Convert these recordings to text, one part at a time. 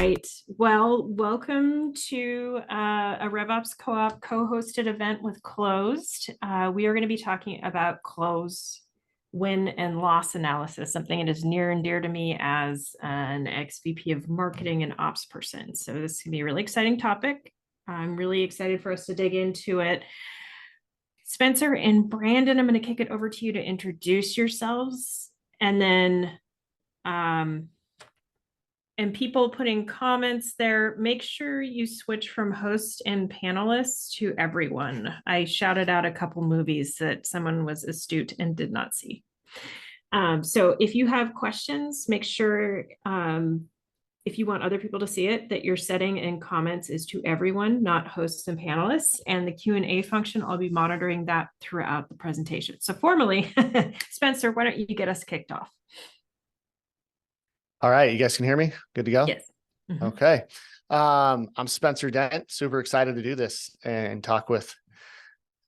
right. Well, welcome to a RevOps Co-op co-hosted event with Closed. We are going to be talking about close, win, and loss analysis, something that is near and dear to me as an ex-VP of marketing and ops person. So this is going to be a really exciting topic. I'm really excited for us to dig into it. Spencer and Brandon, I'm going to kick it over to you to introduce yourselves, and then and people putting comments there, make sure you switch from host and panelists to everyone. I shouted out a couple movies that someone was astute and did not see. So if you have questions, make sure if you want other people to see it, that your setting in comments is to everyone, not hosts and panelists. And the Q&A function, I'll be monitoring that throughout the presentation. So formally, Spencer, why don't you get us kicked off? All right, you guys can hear me? Good to go? Yes. Mm-hmm. Okay. I'm Spencer Dent, super excited to do this and talk with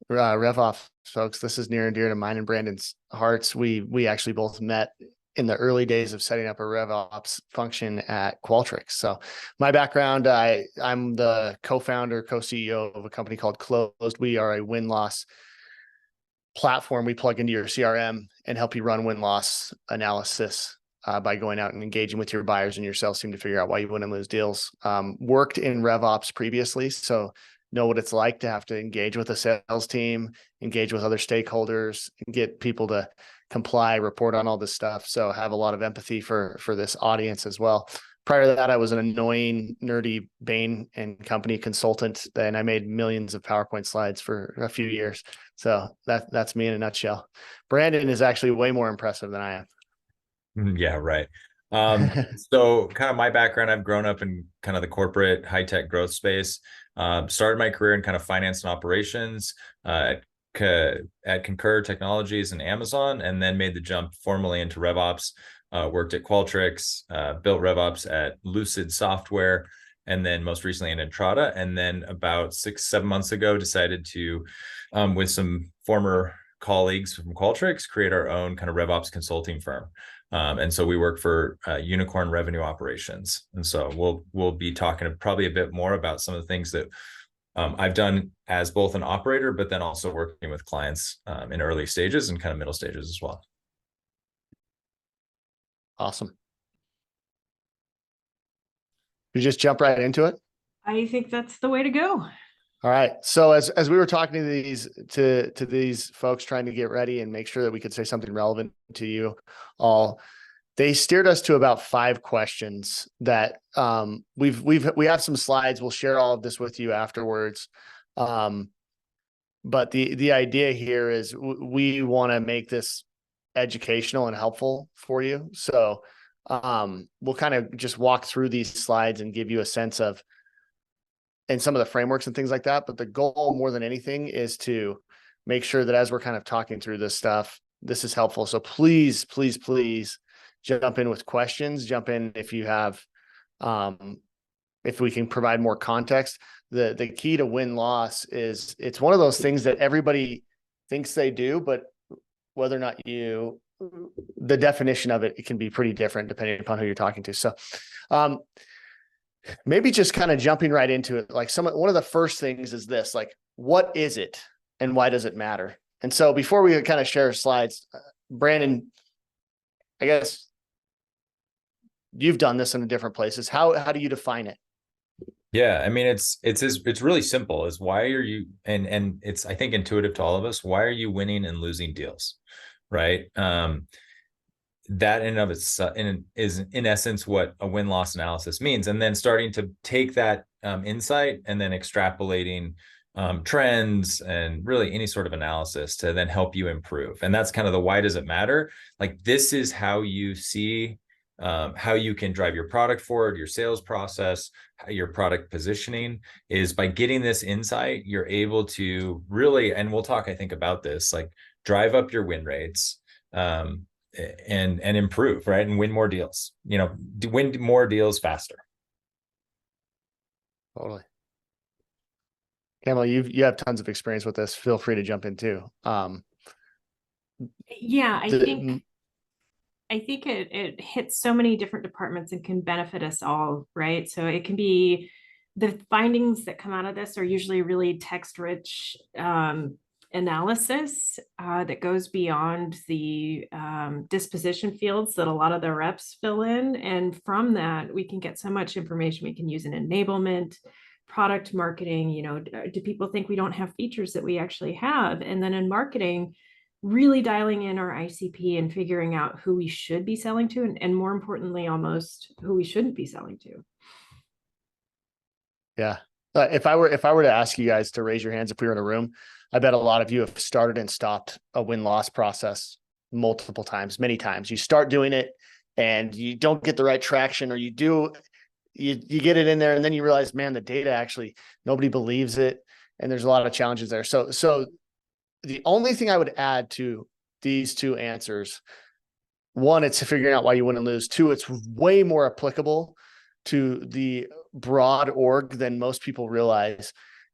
RevOps folks. This is near and dear to mine and Brandon's hearts. We actually both met in the early days of setting up a RevOps function at Qualtrics. So my background, I'm the co-founder, co-CEO of a company called Closed. We are a win-loss platform. We plug into your CRM and help you run win-loss analysis by going out and engaging with your buyers and your sales team to figure out why you win and lose deals. Worked in RevOps previously, so know what it's like to have to engage with a sales team, engage with other stakeholders, and get people to comply, report on all this stuff. So have a lot of empathy for this audience as well. Prior to that, I was an annoying, nerdy Bain and Company consultant, and I made millions of PowerPoint slides for a few years. So that's me in a nutshell. Brandon is actually way more impressive than I am. Yeah, right. So kind of my background, I've grown up in kind of the corporate high-tech growth space. Started my career in kind of finance and operations at Concur Technologies and Amazon, and then made the jump formally into RevOps. Worked at Qualtrics, built RevOps at Lucid Software, and then most recently in Entrada. And then about 6-7 months ago, decided to, with some former colleagues from Qualtrics, create our own kind of RevOps consulting firm. And so we work for Unicorn Revenue Operations. And so we'll be talking probably a bit more about some of the things that I've done as both an operator, but then also working with clients in early stages and kind of middle stages as well. Awesome. You just jump right into it? I think that's the way to go. All right. So as we were talking to these folks trying to get ready and make sure that we could say something relevant to you all, they steered us to about 5 questions that we have some slides. We'll share all of this with you afterwards. But the idea here is we want to make this educational and helpful for you. So we'll kind of just walk through these slides and give you a sense of and some of the frameworks and things like that. But the goal more than anything is to make sure that as we're kind of talking through this stuff, this is helpful. So please, please, please jump in with questions. Jump in if you have, if we can provide more context. The key to win-loss is it's one of those things that everybody thinks they do, but whether or not the definition of it can be pretty different depending upon who you're talking to. So, maybe just kind of jumping right into it. Like one of the first things is this, like, what is it and why does it matter? And so before we kind of share slides, Brandon, I guess you've done this in different places. How do you define it? Yeah, I mean, it's really simple. Is why are you, and it's, I think, intuitive to all of us. Why are you winning and losing deals, right? That in and of itself is in essence what a win-loss analysis means, and then starting to take that insight and then extrapolating trends and really any sort of analysis to then help you improve. And that's kind of the why does it matter? Like, this is how you see how you can drive your product forward, your sales process, your product positioning is by getting this insight. You're able to really, and we'll talk, I think, about this, like drive up your win rates, and improve, right? And win more deals, win more deals faster. Totally. Camille, you have tons of experience with this. Feel free to jump in too. Yeah, I think I think it hits so many different departments and can benefit us all, right? So it can be the findings that come out of this are usually really text rich analysis that goes beyond the disposition fields that a lot of the reps fill in. And from that, we can get so much information we can use in enablement, product marketing. Do people think we don't have features that we actually have? And then in marketing, really dialing in our ICP and figuring out who we should be selling to, and more importantly, almost who we shouldn't be selling to. Yeah. If I were to ask you guys to raise your hands if we were in a room, I bet a lot of you have started and stopped a win-loss process multiple times, many times. You start doing it and you don't get the right traction, or you get it in there and then you realize, man, the data actually, nobody believes it. And there's a lot of challenges there. So the only thing I would add to these two answers, one, it's figuring out why you win and lose. Two, it's way more applicable to the broad org than most people realize.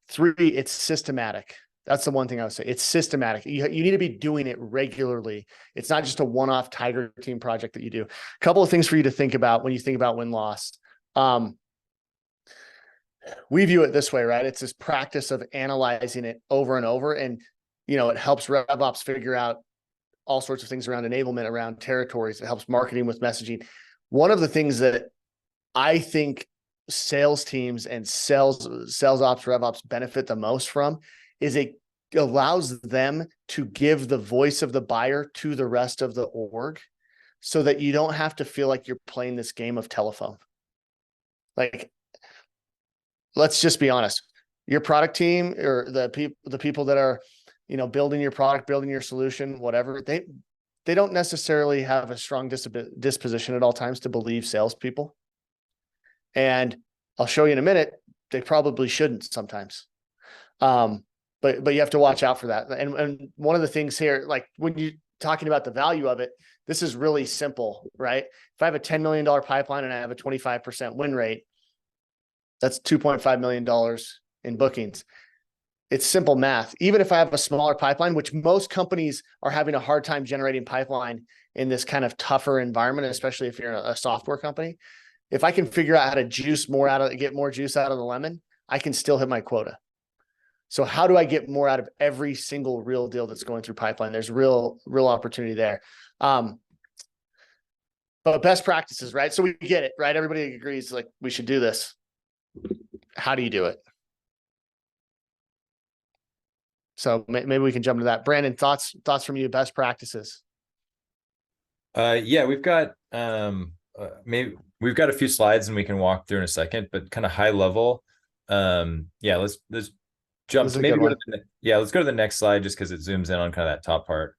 Three, it's systematic. That's the one thing I would say. It's systematic. You need to be doing it regularly. It's not just a one-off Tiger Team project that you do. A couple of things for you to think about when you think about win-loss. We view it this way, right? It's this practice of analyzing it over and over. And, it helps RevOps figure out all sorts of things around enablement, around territories. It helps marketing with messaging. One of the things that I think sales teams and sales ops, RevOps benefit the most from is it allows them to give the voice of the buyer to the rest of the org so that you don't have to feel like you're playing this game of telephone. Like, let's just be honest. Your product team or the people that are, building your product, building your solution, whatever, they don't necessarily have a strong disposition at all times to believe salespeople. And I'll show you in a minute, they probably shouldn't sometimes. But you have to watch out for that. And one of the things here, like when you're talking about the value of it, this is really simple, right? If I have a $10 million pipeline and I have a 25% win rate, that's $2.5 million in bookings. It's simple math. Even if I have a smaller pipeline, which most companies are having a hard time generating pipeline in this kind of tougher environment, especially if you're a software company, if I can figure out how to get more juice out of the lemon, I can still hit my quota. So how do I get more out of every single real deal that's going through pipeline? There's real opportunity there. But best practices, right? So we get it, right? Everybody agrees like we should do this. How do you do it? So maybe we can jump into that. Brandon, thoughts from you, best practices. Yeah, we've got maybe we've got a few slides and we can walk through in a second, but kind of high level. Yeah, let's jump to maybe let's go to the next slide just because it zooms in on kind of that top part.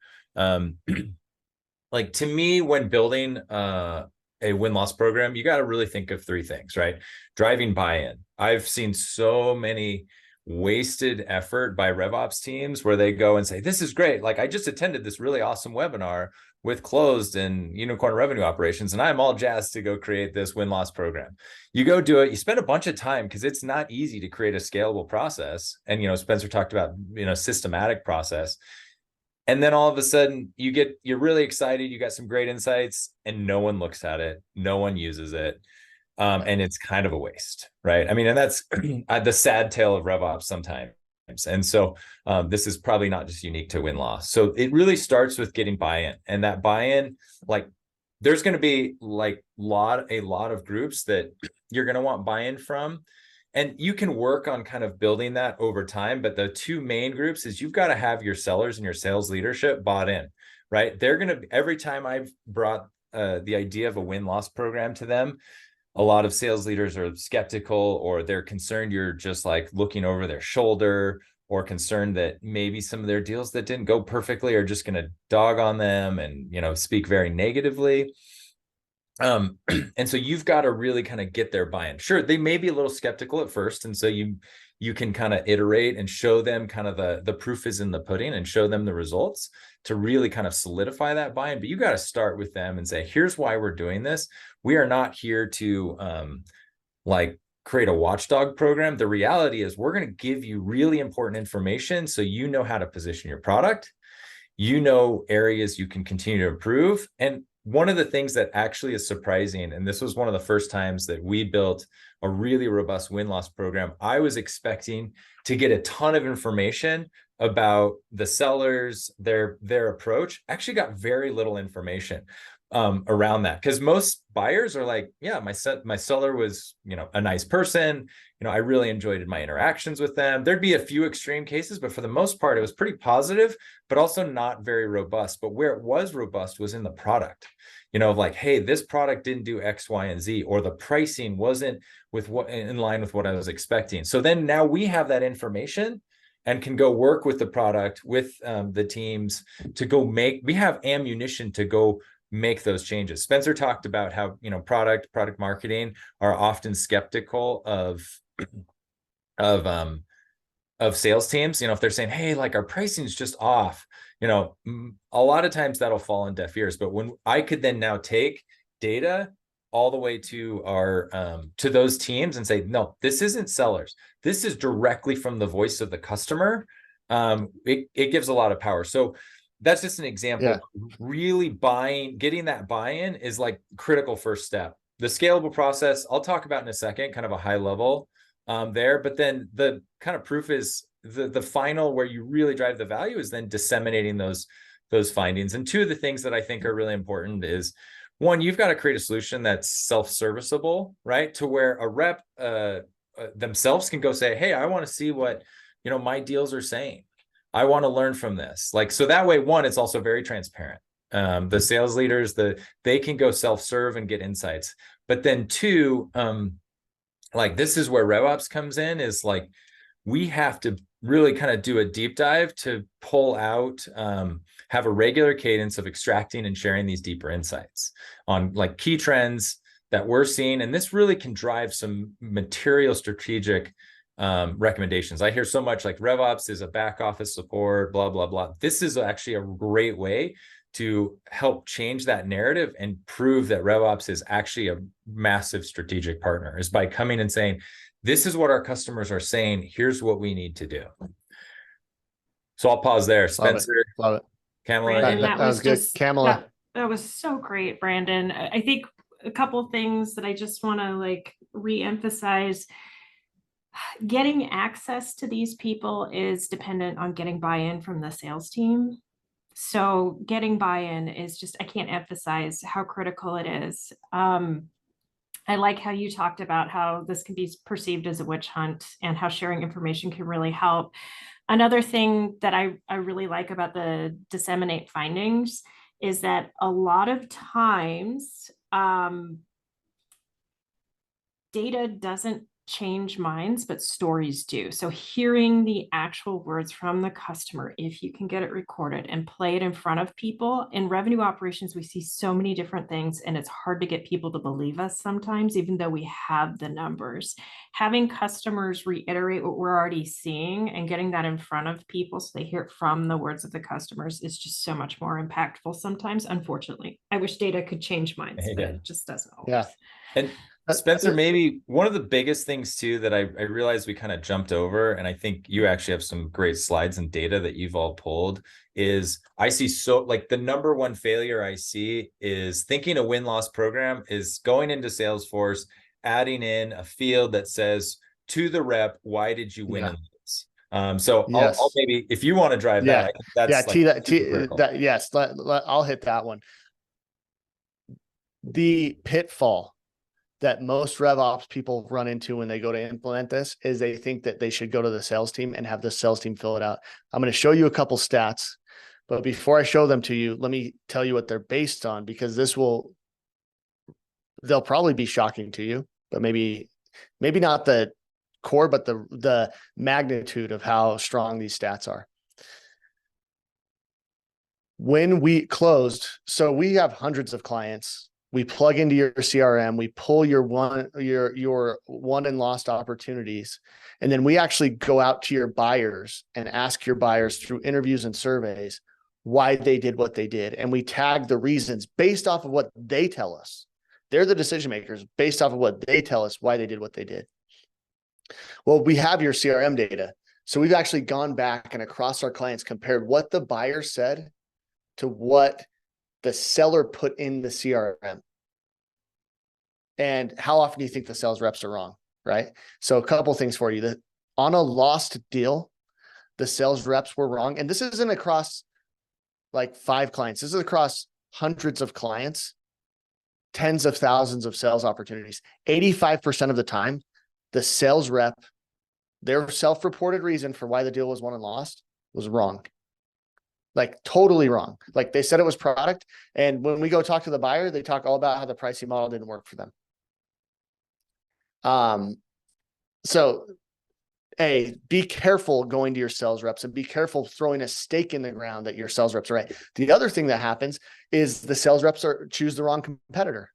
Like to me, when building a win-loss program, you got to really think of three things, right? Driving buy-in. I've seen so many wasted effort by RevOps teams where they go and say, this is great. Like I just attended this really awesome webinar with closed and unicorn revenue operations, and I'm all jazzed to go create this win-loss program. You go do it, you spend a bunch of time because it's not easy to create a scalable process. And, Spencer talked about, systematic process. And then all of a sudden you're really excited. You got some great insights and no one looks at it. No one uses it. And it's kind of a waste, right? I mean, and that's the sad tale of RevOps sometimes. And so this is probably not just unique to win-loss. So it really starts with getting buy-in, and that buy-in, like there's going to be like a lot of groups that you're going to want buy-in from, and you can work on kind of building that over time. But the two main groups is you've got to have your sellers and your sales leadership bought in, right? They're going to, every time I've brought the idea of a win-loss program to them, a lot of sales leaders are skeptical, or they're concerned you're just like looking over their shoulder, or concerned that maybe some of their deals that didn't go perfectly are just going to dog on them and, speak very negatively. And so you've got to really kind of get their buy-in. Sure, they may be a little skeptical at first. And so you can kind of iterate and show them kind of the proof is in the pudding, and show them the results to really kind of solidify that buy-in. But you got to start with them and say, here's why we're doing this. We are not here to create a watchdog program. The reality is we're going to give you really important information so how to position your product, areas you can continue to improve. And one of the things that actually is surprising, and this was one of the first times that we built a really robust win-loss program, I was expecting to get a ton of information about the sellers, their approach. Actually got very little information around that, because most buyers are like, yeah, my seller was, a nice person. I really enjoyed my interactions with them. There'd be a few extreme cases, but for the most part, it was pretty positive, but also not very robust. But where it was robust was in the product, like, hey, this product didn't do X, Y, and Z, or the pricing wasn't in line with what I was expecting. So then now we have that information and can go work with the product, with the teams to go we have ammunition to go make those changes. Spencer talked about how, product marketing are often skeptical of sales teams. If they're saying, hey, like, our pricing is just off, a lot of times that'll fall on deaf ears. But when I could then now take data all the way to to those teams and say, no, this isn't sellers, this is directly from the voice of the customer, it gives a lot of power. So that's just an example. Yeah. Really getting that buy-in is like critical first step. The scalable process, I'll talk about in a second, kind of a high level there, but then the kind of proof is the final, where you really drive the value, is then disseminating those findings. And two of the things that I think are really important is, one, you've got to create a solution that's self-serviceable, right? To where a rep themselves can go say, hey, I want to see what, my deals are saying. I want to learn from this. Like, so that way, one, it's also very transparent. The sales leaders, they can go self-serve and get insights. But then two, like, this is where RevOps comes in, is like, we have to really kind of do a deep dive to pull out, have a regular cadence of extracting and sharing these deeper insights on like key trends that we're seeing. And this really can drive some material strategic recommendations. I hear so much like RevOps is a back office support, blah, blah, blah. This is actually a great way to help change that narrative and prove that RevOps is actually a massive strategic partner, is by coming and saying, this is what our customers are saying, here's what we need to do. So I'll pause there. Spencer, love it. Kamala. Brandon, that was good. just Kamala. that was so great, Brandon. I think a couple of things that I just want to like re-emphasize. Getting access to these people is dependent on getting buy-in from the sales team. So getting buy-in is just, I can't emphasize how critical it is. I like how you talked about how this can be perceived as a witch hunt and how sharing information can really help. Another thing that I really like about the disseminate findings is that a lot of times data doesn't change minds, but stories do. So hearing the actual words from the customer, if you can get it recorded and play it in front of people. In revenue operations, we see so many different things, and it's hard to get people to believe us sometimes, even though we have the numbers. Having customers reiterate what we're already seeing and getting that in front of people so they hear it from the words of the customers is just so much more impactful sometimes, unfortunately. I wish data could change minds, but it just doesn't always. Yeah. And Spencer, maybe one of the biggest things too that I realized we kind of jumped over, and I think you actually have some great slides and data that you've all pulled, is I see like the number one failure I see is thinking a win-loss program is going into Salesforce, adding in a field that says to the rep, why did you win in this? So yes. I'll maybe, if you want to drive that, I think that's yes, I'll hit that one. The pitfall that most RevOps people run into when they go to implement this is they think that they should go to the sales team and have the sales team fill it out. I'm going to show you a couple stats, but before I show them to you, let me tell you what they're based on, because they'll probably be shocking to you, but maybe not the core, but the magnitude of how strong these stats are. When we closed, so we have hundreds of clients. We plug into your CRM, we pull your won and lost opportunities. And then we actually go out to your buyers and ask your buyers through interviews and surveys why they did what they did. And we tag the reasons based off of what they tell us. They're the decision makers based off of what they tell us why they did what they did. Well, we have your CRM data. So we've actually gone back and across our clients compared what the buyer said to what the seller put in the CRM. And how often do you think the sales reps are wrong, right? So a couple things for you. On a lost deal, the sales reps were wrong. And this isn't across like 5 clients. This is across hundreds of clients, tens of thousands of sales opportunities. 85% of the time, the sales rep, their self-reported reason for why the deal was won and lost was wrong. Like totally wrong. Like they said it was product. And when we go talk to the buyer, they talk all about how the pricing model didn't work for them. So be careful going to your sales reps and be careful throwing a stake in the ground that your sales reps are right. The other thing that happens is the sales reps choose the wrong competitor,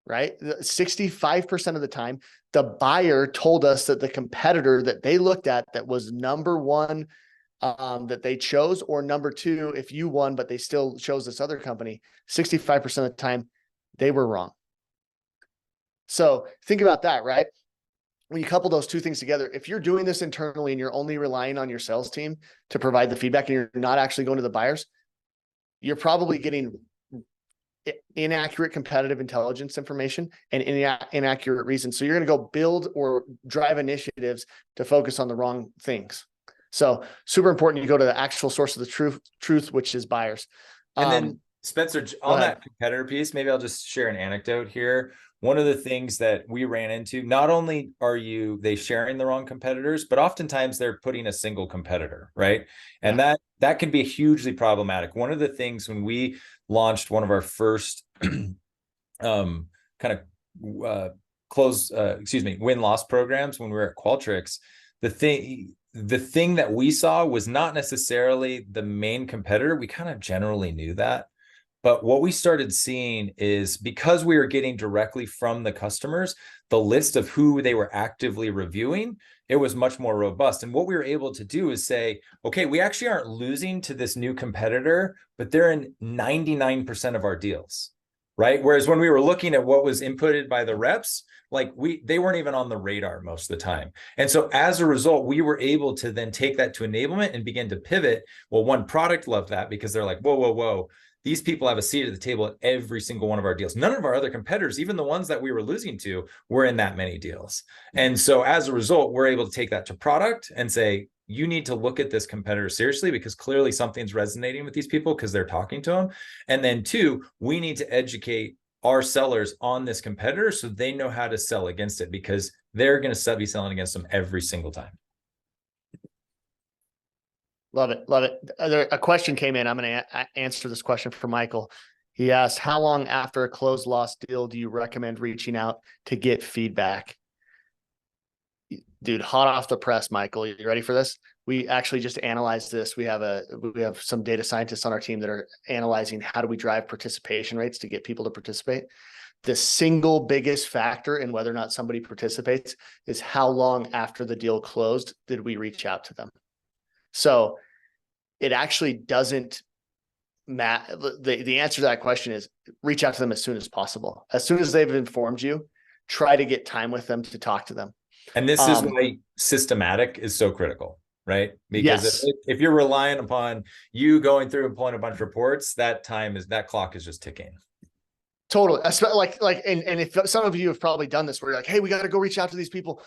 right? 65% of the time, the buyer told us that the competitor that they looked at that was number one, that they chose, or number two, if you won, but they still chose this other company, 65% of the time, they were wrong. So think about that, right? When you couple those two things together, if you're doing this internally and you're only relying on your sales team to provide the feedback and you're not actually going to the buyers, you're probably getting inaccurate competitive intelligence information and inaccurate reasons. So you're going to go build or drive initiatives to focus on the wrong things. So super important you go to the actual source of the truth, which is buyers. And then Spencer, on that competitor piece, maybe I'll just share an anecdote here. One of the things that we ran into, not only are they sharing the wrong competitors, but oftentimes they're putting a single competitor, right? And that can be hugely problematic. One of the things when we launched one of our first win-loss programs when we were at Qualtrics, the thing that we saw was not necessarily the main competitor. We kind of generally knew that. But what we started seeing is, because we were getting directly from the customers, the list of who they were actively reviewing, it was much more robust. And what we were able to do is say, okay, we actually aren't losing to this new competitor, but they're in 99% of our deals, right? Whereas when we were looking at what was inputted by the reps, they weren't even on the radar most of the time. And so as a result, we were able to then take that to enablement and begin to pivot. Well, one product loved that because they're like, whoa. These people have a seat at the table at every single one of our deals. None of our other competitors, even the ones that we were losing to, were in that many deals. And so as a result, we're able to take that to product and say, you need to look at this competitor seriously because clearly something's resonating with these people because they're talking to them. And then 2, we need to educate our sellers on this competitor so they know how to sell against it because they're going to be selling against them every single time. Love it. Love it. A question came in. I'm going to answer this question for Michael. He asked, how long after a closed lost deal do you recommend reaching out to get feedback? Dude, hot off the press, Michael. You ready for this? We actually just analyzed this. We have some data scientists on our team that are analyzing how do we drive participation rates to get people to participate. The single biggest factor in whether or not somebody participates is how long after the deal closed did we reach out to them. So it actually doesn't matter. The answer to that question is reach out to them as soon as possible. As soon as they've informed you, try to get time with them to talk to them. And this is why systematic is so critical, right? Because if you're relying upon you going through and pulling a bunch of reports, that clock is just ticking. Totally. And if some of you have probably done this where you're like, hey, we got to go reach out to these people.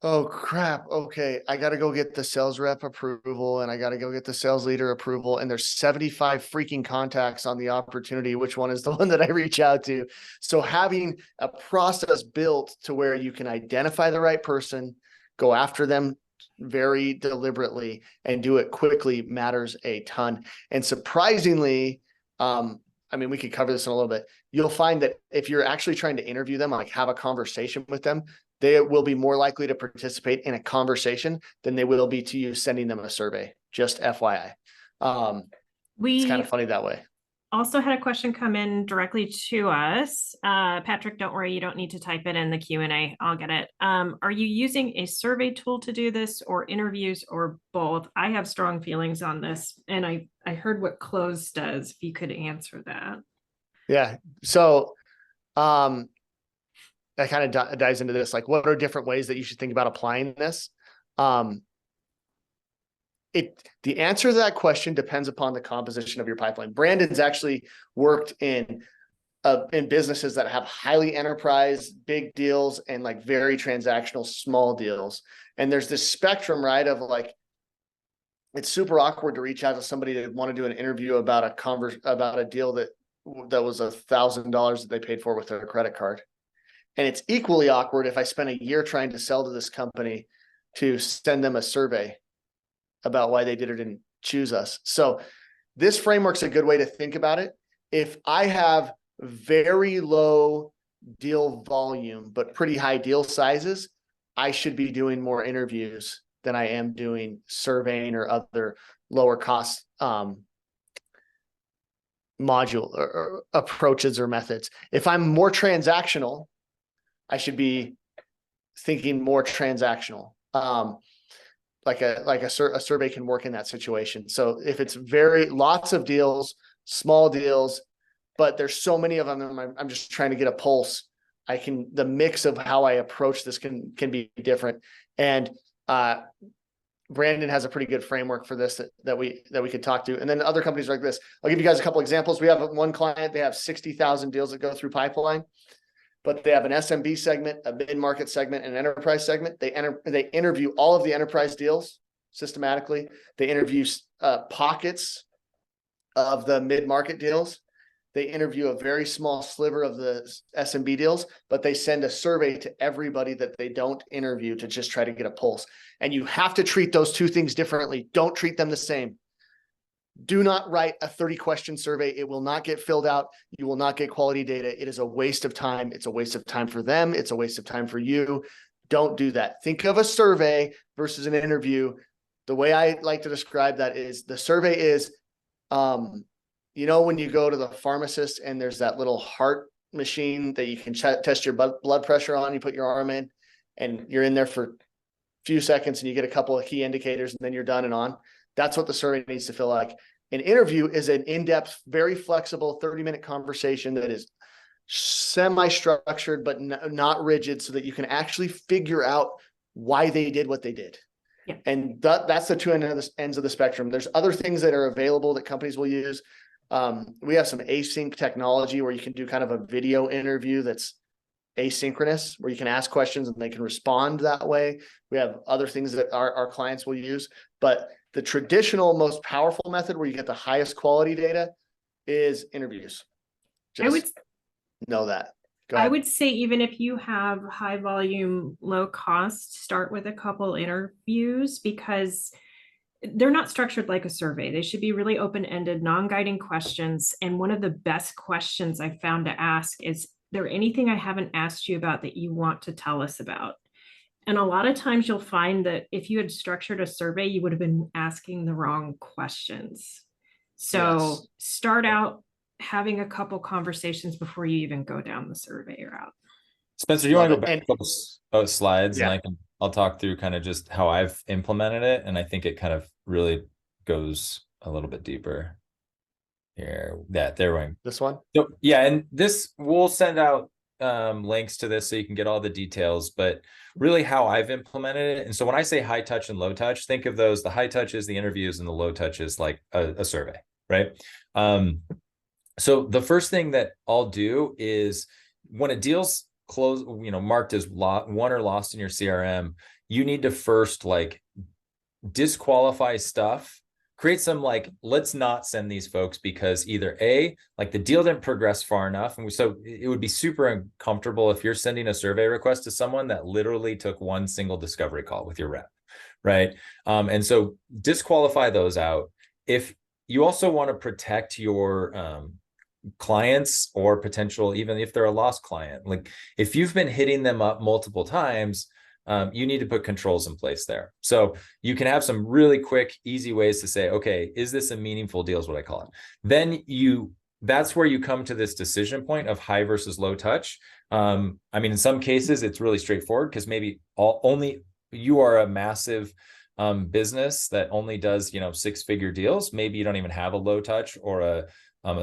Oh crap. Okay. I got to go get the sales rep approval and I got to go get the sales leader approval. And there's 75 freaking contacts on the opportunity. Which one is the one that I reach out to? So having a process built to where you can identify the right person, go after them very deliberately and do it quickly matters a ton. And surprisingly, we could cover this in a little bit. You'll find that if you're actually trying to interview them, like have a conversation with them, they will be more likely to participate in a conversation than they will be to you sending them a survey. Just FYI. It's kind of funny that way. Also had a question come in directly to us. Patrick, don't worry, you don't need to type it in the Q&A. I'll get it. Are you using a survey tool to do this or interviews or both? I have strong feelings on this. And I heard what Close does, if you could answer that. Yeah. So that kind of dives into this. Like, what are different ways that you should think about applying this? the answer to that question depends upon the composition of your pipeline. Brandon's actually worked in businesses that have highly enterprise, big deals, and like very transactional small deals. And there's this spectrum, right, of like, it's super awkward to reach out to somebody that want to do an interview about a deal that was $1,000 that they paid for with their credit card. And it's equally awkward if I spent a year trying to sell to this company to send them a survey about why they did or didn't choose us. So this framework's a good way to think about it. If I have very low deal volume, but pretty high deal sizes, I should be doing more interviews than I am doing surveying or other lower cost module or approaches or methods. If I'm more transactional, I should be thinking more transactional. Like a survey can work in that situation. So if it's lots of deals, small deals, but there's so many of them, I'm just trying to get a pulse. The mix of how I approach this can be different. And Brandon has a pretty good framework for this that we could talk to. And then other companies like this, I'll give you guys a couple examples. We have one client, they have 60,000 deals that go through pipeline, but they have an SMB segment, a mid-market segment, and an enterprise segment. They interview all of the enterprise deals systematically. They interview pockets of the mid-market deals. They interview a very small sliver of the SMB deals, but they send a survey to everybody that they don't interview to just try to get a pulse. And you have to treat those two things differently. Don't treat them the same. Do not write a 30-question survey. It will not get filled out. You will not get quality data. It is a waste of time. It's a waste of time for them. It's a waste of time for you. Don't do that. Think of a survey versus an interview. The way I like to describe that is the survey is, when you go to the pharmacist and there's that little heart machine that you can test your blood pressure on, you put your arm in and you're in there for a few seconds and you get a couple of key indicators and then you're done and on. That's what the survey needs to feel like. An interview is an in-depth, very flexible 30-minute conversation that is semi-structured, but not rigid, so that you can actually figure out why they did what they did. Yeah. And that's the two ends of the spectrum. There's other things that are available that companies will use. We have some async technology where you can do kind of a video interview that's asynchronous, where you can ask questions and they can respond that way. We have other things that our clients will use, but the traditional, most powerful method where you get the highest quality data is interviews. Know that. Go ahead. I would say even if you have high volume, low cost, start with a couple interviews, because they're not structured like a survey. They should be really open-ended, non-guiding questions. And one of the best questions I found to ask is there anything I haven't asked you about that you want to tell us about? And a lot of times you'll find that if you had structured a survey, you would have been asking the wrong questions. So Start out having a couple conversations before you even go down the survey route. Spencer, you want to go back a couple slides and I'll talk through kind of just how I've implemented it. And I think it kind of really goes a little bit deeper here. There we go. This one? So, yeah. And this, we'll send out links to this so you can get all the details, but really how I've implemented it. And so when I say high touch and low touch, think of those, the high touch is the interviews and the low touch is like a survey, right? So the first thing that I'll do is when a deal's closed, marked as won or lost in your CRM, you need to first like disqualify stuff, create some like, let's not send these folks because either A, like the deal didn't progress far enough. And so it would be super uncomfortable if you're sending a survey request to someone that literally took one single discovery call with your rep, right? And so disqualify those out. If you also want to protect your clients or potential, even if they're a lost client, like if you've been hitting them up multiple times, you need to put controls in place there. So you can have some really quick, easy ways to say, okay, is this a meaningful deal is what I call it. Then that's where you come to this decision point of high versus low touch. I mean, in some cases, it's really straightforward because maybe only you are a massive business that only does, 6-figure deals. Maybe you don't even have a low touch or a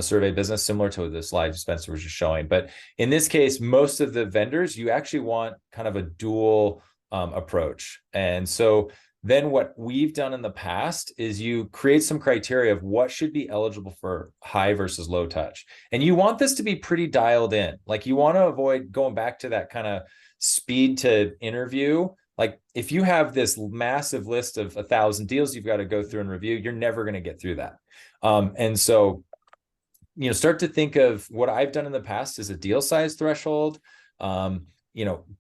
survey business, similar to the slide Spencer was just showing. But in this case, most of the vendors, you actually want kind of a dual approach. And so then what we've done in the past is you create some criteria of what should be eligible for high versus low touch. And you want this to be pretty dialed in. Like you want to avoid going back to that kind of speed to interview. Like if you have this massive list of 1,000 deals you've got to go through and review, you're never going to get through that. And so, start to think of what I've done in the past as a deal size threshold.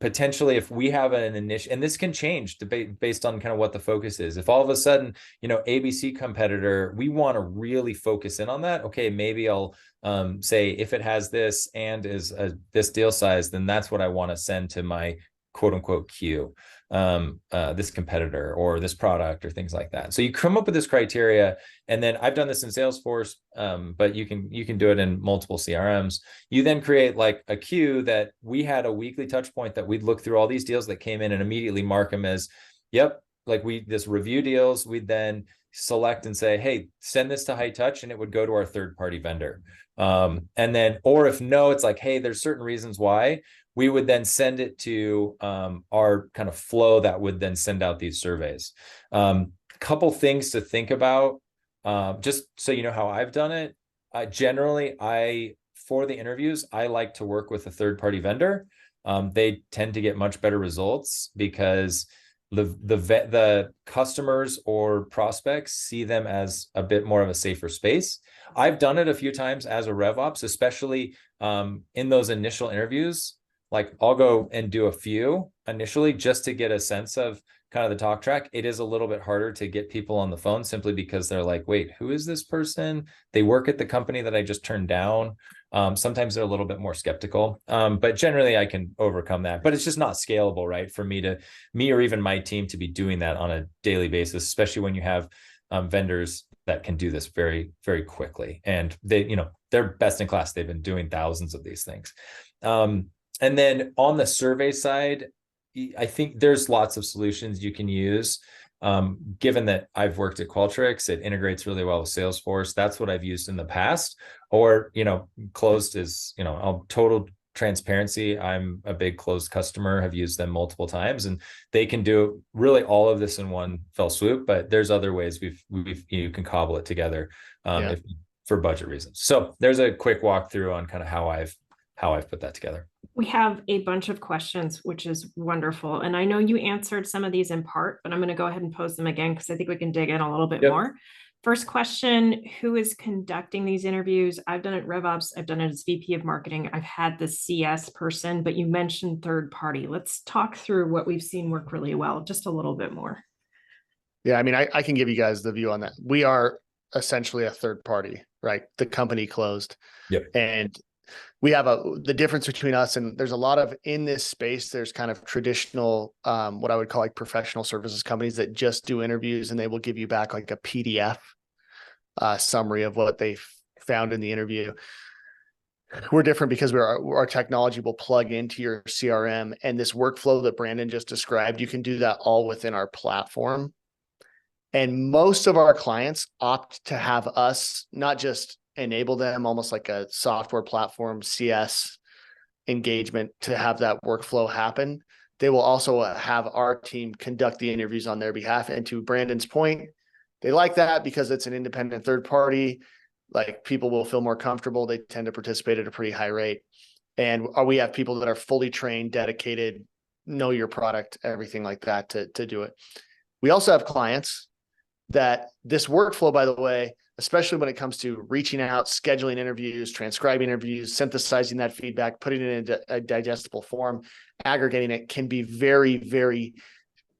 Potentially if we have an initial, and this can change based on kind of what the focus is. If all of a sudden, ABC competitor, we want to really focus in on that. Okay, maybe I'll say if it has this and is this deal size, then that's what I want to send to my quote unquote queue, this competitor or this product or things like that. So you come up with this criteria, and then I've done this in Salesforce, but you can do it in multiple CRMs. You then create like a queue that we had a weekly touch point that we'd look through all these deals that came in and immediately mark them as, yep, like this review deals. We'd then select and say, hey, send this to high touch, and it would go to our third party vendor. And then, or if no, it's like, hey, there's certain reasons why. We would then send it to our kind of flow that would then send out these surveys. Couple things to think about, just so you know how I've done it. Generally, for the interviews, I like to work with a third-party vendor. They tend to get much better results because the customers or prospects see them as a bit more of a safer space. I've done it a few times as a RevOps, especially in those initial interviews. Like I'll go and do a few initially just to get a sense of kind of the talk track. It is a little bit harder to get people on the phone simply because they're like, wait, who is this person? They work at the company that I just turned down. Sometimes they're a little bit more skeptical, but generally I can overcome that. But it's just not scalable, right? For me or even my team to be doing that on a daily basis, especially when you have vendors that can do this very, very quickly. And they're best in class. They've been doing thousands of these things. And then on the survey side, I think there's lots of solutions you can use. Given that I've worked at Qualtrics, it integrates really well with Salesforce. That's what I've used in the past. Or, closed is, total transparency. I'm a big closed customer, have used them multiple times, and they can do really all of this in one fell swoop. But there's other ways you can cobble it together for budget reasons. So there's a quick walkthrough on kind of how I've put that together. We have a bunch of questions, which is wonderful. And I know you answered some of these in part, but I'm going to go ahead and pose them again because I think we can dig in a little bit more. First question, who is conducting these interviews? I've done it RevOps. I've done it as VP of marketing. I've had the CS person, but you mentioned third party. Let's talk through what we've seen work really well, just a little bit more. Yeah, I mean, I can give you guys the view on that. We are essentially a third party, right? The company closed. Yep. And we have the difference between us, and there's a lot of in this space, there's kind of traditional, what I would call like professional services companies that just do interviews, and they will give you back like a PDF summary of what they found in the interview. We're different because our technology will plug into your CRM, and this workflow that Brandon just described, you can do that all within our platform. And most of our clients opt to have us not just enable them almost like a software platform CS engagement to have that workflow happen. They will also have our team conduct the interviews on their behalf. And to Brandon's point, they like that because it's an independent third party. Like people will feel more comfortable. They tend to participate at a pretty high rate. And we have people that are fully trained, dedicated, know your product, everything like that to do it. We also have clients that this workflow, by the way, especially when it comes to reaching out, scheduling interviews, transcribing interviews, synthesizing that feedback, putting it in a digestible form, aggregating it, can be very, very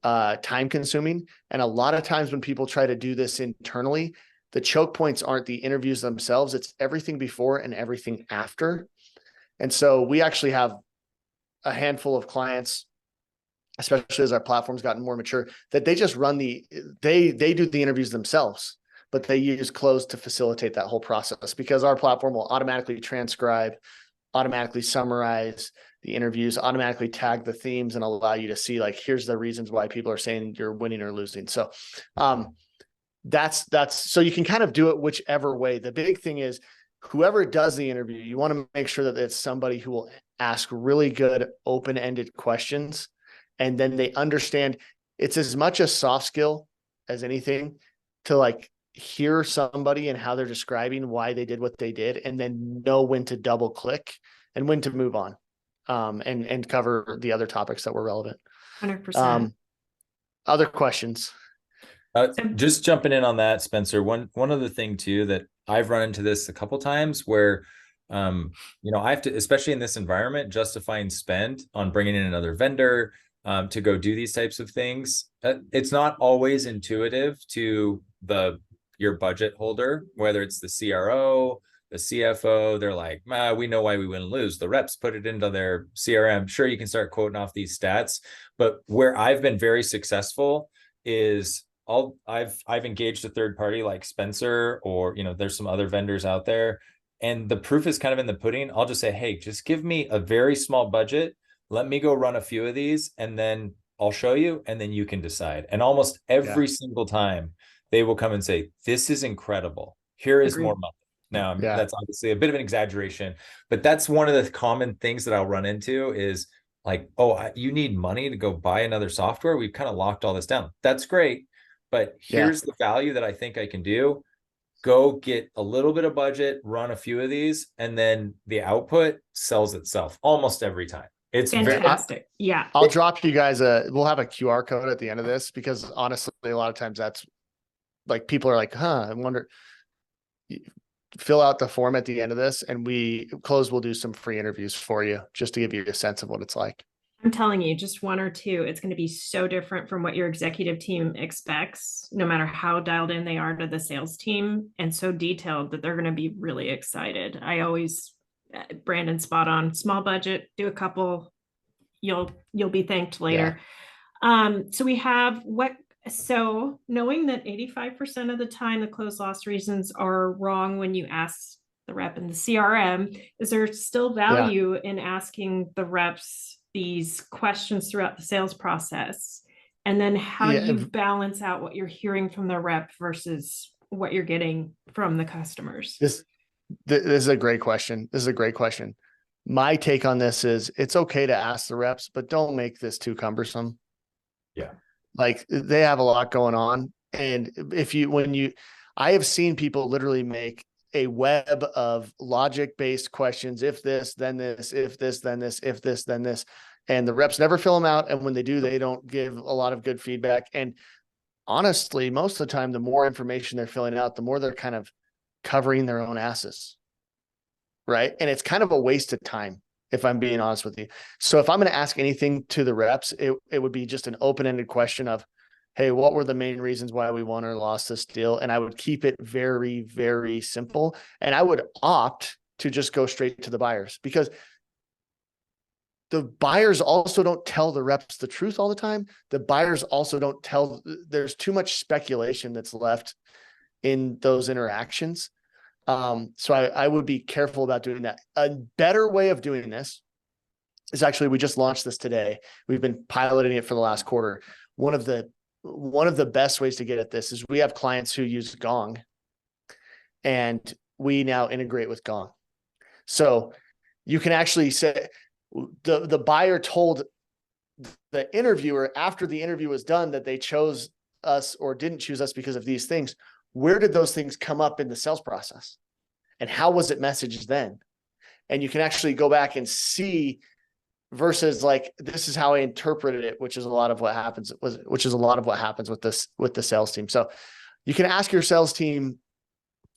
time consuming. And a lot of times when people try to do this internally, the choke points aren't the interviews themselves, it's everything before and everything after. And so we actually have a handful of clients, especially as our platform's gotten more mature, that they just run they do the interviews themselves, but they use Close to facilitate that whole process because our platform will automatically transcribe, automatically summarize the interviews, automatically tag the themes, and allow you to see like, here's the reasons why people are saying you're winning or losing. So that's so you can kind of do it whichever way. The big thing is whoever does the interview, you want to make sure that it's somebody who will ask really good open-ended questions. And then they understand it's as much a soft skill as anything to like hear somebody and how they're describing why they did what they did, and then know when to double click and when to move on, and cover the other topics that were relevant. 100%. Other questions? Just jumping in on that, Spencer, one other thing too, that I've run into this a couple times where, I have to, especially in this environment, justifying spend on bringing in another vendor, to go do these types of things. It's not always intuitive to your budget holder, whether it's the CRO, the CFO. They're like, we know why we win and lose. The reps put it into their CRM. Sure, you can start quoting off these stats, but where I've been very successful is I've engaged a third party like Spencer, or there's some other vendors out there, and the proof is kind of in the pudding. I'll just say, hey, just give me a very small budget. Let me go run a few of these, and then I'll show you, and then you can decide. And almost every single time they will come and say, this is incredible. Here is more money. Now, that's obviously a bit of an exaggeration, but that's one of the common things that I'll run into is like, oh, you need money to go buy another software. We've kind of locked all this down. That's great, but here's the value that I think I can do. Go get a little bit of budget, run a few of these, and then the output sells itself almost every time. It's fantastic. I'll drop you guys we'll have a QR code at the end of this, because honestly, a lot of times that's like, people are like, I wonder, fill out the form at the end of this, and we'll do some free interviews for you just to give you a sense of what it's like. I'm telling you, just one or two, it's going to be so different from what your executive team expects, no matter how dialed in they are to the sales team, and so detailed that they're going to be really excited. Brandon, spot on. Small budget, do a couple, you'll be thanked later. So knowing that 85% of the time the close loss reasons are wrong when you ask the rep in the CRM, is there still value in asking the reps these questions throughout the sales process? And then how do you balance out what you're hearing from the rep versus what you're getting from the customers? This is a great question. My take on this is, it's okay to ask the reps, but don't make this too cumbersome. Yeah. Like, they have a lot going on. And I have seen people literally make a web of logic-based questions. If this, then this, if this, then this, if this, then this, and the reps never fill them out. And when they do, they don't give a lot of good feedback. And honestly, most of the time, the more information they're filling out, the more they're kind of covering their own asses. Right. And it's kind of a waste of time, if I'm being honest with you. So if I'm going to ask anything to the reps, it would be just an open-ended question of, hey, what were the main reasons why we won or lost this deal? And I would keep it very, very simple. And I would opt to just go straight to the buyers, because the buyers also don't tell the reps the truth all the time. The buyers also don't there's too much speculation that's left in those interactions. So I would be careful about doing that. A better way of doing this is actually, we just launched this today. We've been piloting it for the last quarter. One of the best ways to get at this is, we have clients who use Gong, and we now integrate with Gong. So you can actually say, the buyer told the interviewer after the interview was done that they chose us or didn't choose us because of these things. Where did those things come up in the sales process? And how was it messaged then? And you can actually go back and see, versus like, this is how I interpreted it, which is a lot of what happens with the sales team. So you can ask your sales team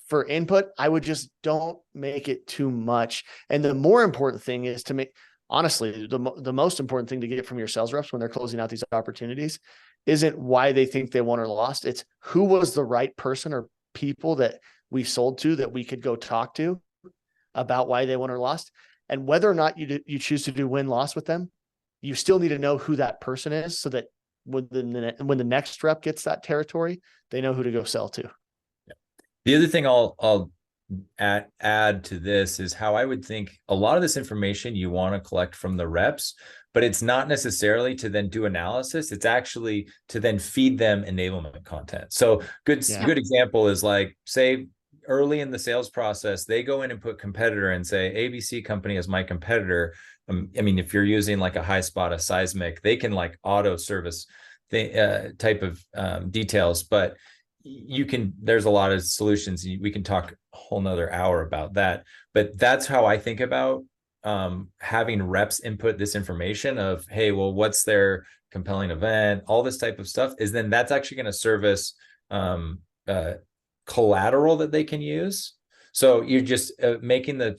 for input. I would just don't make it too much. And the more important thing is honestly, the most important thing to get from your sales reps when they're closing out these opportunities isn't why they think they won or lost. It's who was the right person or people that we sold to, that we could go talk to about why they won or lost. And whether or not you choose to do win-loss with them, you still need to know who that person is, so that when the next rep gets that territory, they know who to go sell to. Yeah. The other thing I'll add to this is how I would think a lot of this information you want to collect from the reps, but it's not necessarily to then do analysis. It's actually to then feed them enablement content. So good example is, like, say early in the sales process, they go in and put competitor and say, ABC company is my competitor. I mean, if you're using like a high spot, a seismic, they can like auto service type of details, but there's a lot of solutions. We can talk a whole nother hour about that, but that's how I think about having reps input this information of, hey, well, what's their compelling event, all this type of stuff, is then that's actually going to service collateral that they can use. So you're just making the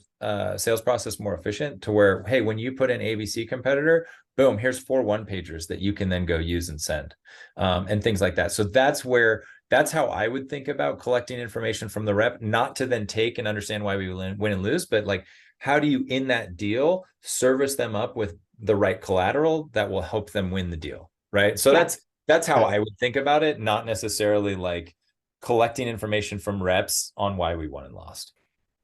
sales process more efficient to where, hey, when you put in ABC competitor, boom, here's 4 one-pagers that you can then go use and send, and things like that. So that's how I would think about collecting information from the rep, not to then take and understand why we win and lose, but like, how do you in that deal service them up with the right collateral that will help them win the deal, right? So that's how I would think about it, not necessarily like collecting information from reps on why we won and lost.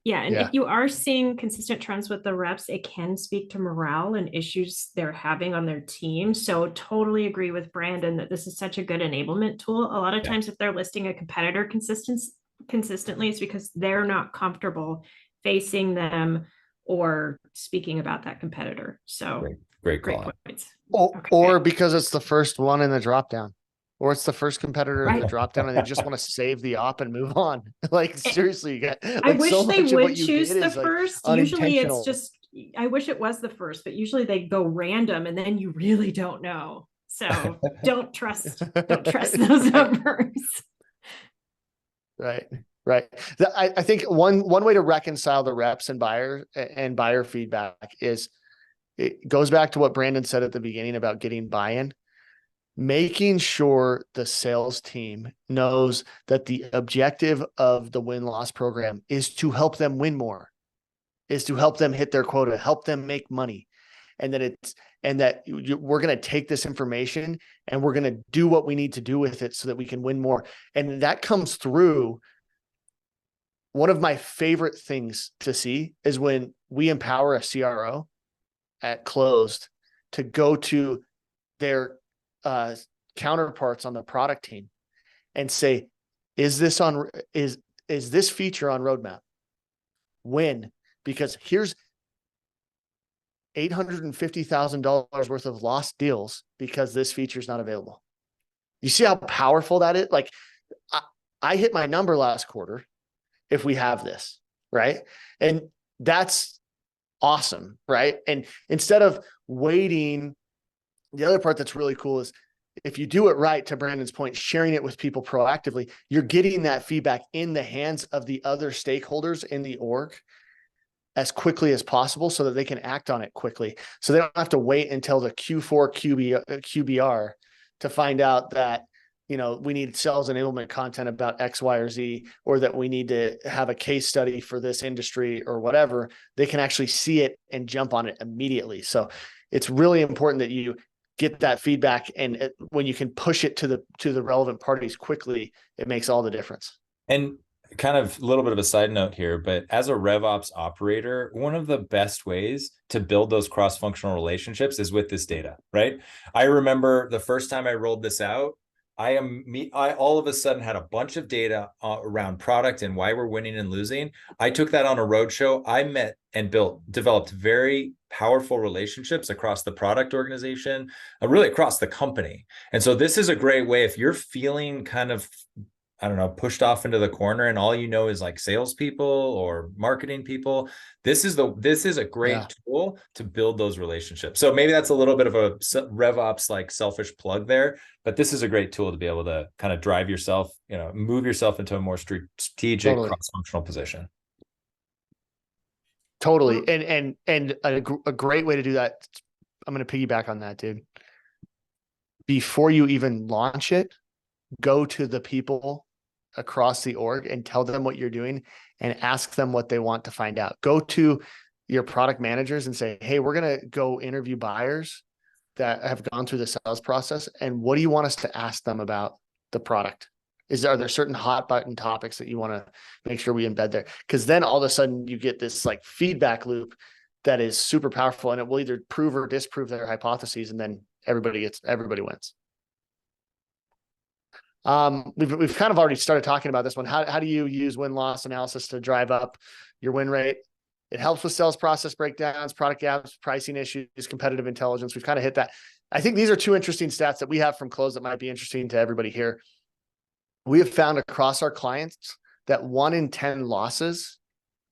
Yeah. And if you are seeing consistent trends with the reps, it can speak to morale and issues they're having on their team. So totally agree with Brandon that this is such a good enablement tool. A lot of times if they're listing a competitor consistently, it's because they're not comfortable facing them or speaking about that competitor. So great points. Or because it's the first one in the drop down. Or it's the first competitor in the drop down and they just want to save the op and move on. Like seriously, you get like I wish so they much would of choose the first. Like usually it's just, I wish it was the first, but usually they go random and then you really don't know. So don't trust those numbers. Right. I think one way to reconcile the reps and buyer feedback is it goes back to what Brandon said at the beginning about getting buy-in. Making sure the sales team knows that the objective of the win-loss program is to help them win more, is to help them hit their quota, help them make money. And that we're going to take this information and we're going to do what we need to do with it so that we can win more. And that comes through. One of my favorite things to see is when we empower a CRO at closed to go to their counterparts on the product team and say, is this feature on roadmap? When? Because here's $850,000 worth of lost deals because this feature is not available. You see how powerful that is? Like I hit my number last quarter if we have this, right? And that's awesome, right? And instead of waiting, the other part that's really cool is if you do it right, to Brandon's point, sharing it with people proactively, you're getting that feedback in the hands of the other stakeholders in the org as quickly as possible so that they can act on it quickly. So they don't have to wait until the Q4 QBR to find out that, we need sales enablement content about X, Y, or Z, or that we need to have a case study for this industry or whatever. They can actually see it and jump on it immediately. So it's really important that you get that feedback. And when you can push it to the relevant parties quickly, it makes all the difference. And kind of a little bit of a side note here, but as a RevOps operator, one of the best ways to build those cross-functional relationships is with this data, right? I remember the first time I rolled this out, I all of a sudden had a bunch of data around product and why we're winning and losing. I took that on a roadshow. I met and developed very powerful relationships across the product organization, really across the company. And so this is a great way if you're feeling kind of, I don't know, pushed off into the corner and all you know is like salespeople or marketing people. This is a great tool to build those relationships. So maybe that's a little bit of a RevOps like selfish plug there, but this is a great tool to be able to kind of drive yourself, move yourself into a more strategic cross-functional position. Totally. And a great way to do that. I'm going to piggyback on that, dude. Before you even launch it, go to the people across the org and tell them what you're doing and ask them what they want to find out. Go to your product managers and say, hey, we're going to go interview buyers that have gone through the sales process. And what do you want us to ask them about the product? Are there certain hot button topics that you want to make sure we embed there? Because then all of a sudden you get this like feedback loop that is super powerful, and it will either prove or disprove their hypotheses, and then everybody wins. We've kind of already started talking about this one. How do you use win-loss analysis to drive up your win rate? It helps with sales process breakdowns, product gaps, pricing issues, competitive intelligence. We've kind of hit that. I think these are two interesting stats that we have from Close that might be interesting to everybody here. We have found across our clients that 1 in 10 losses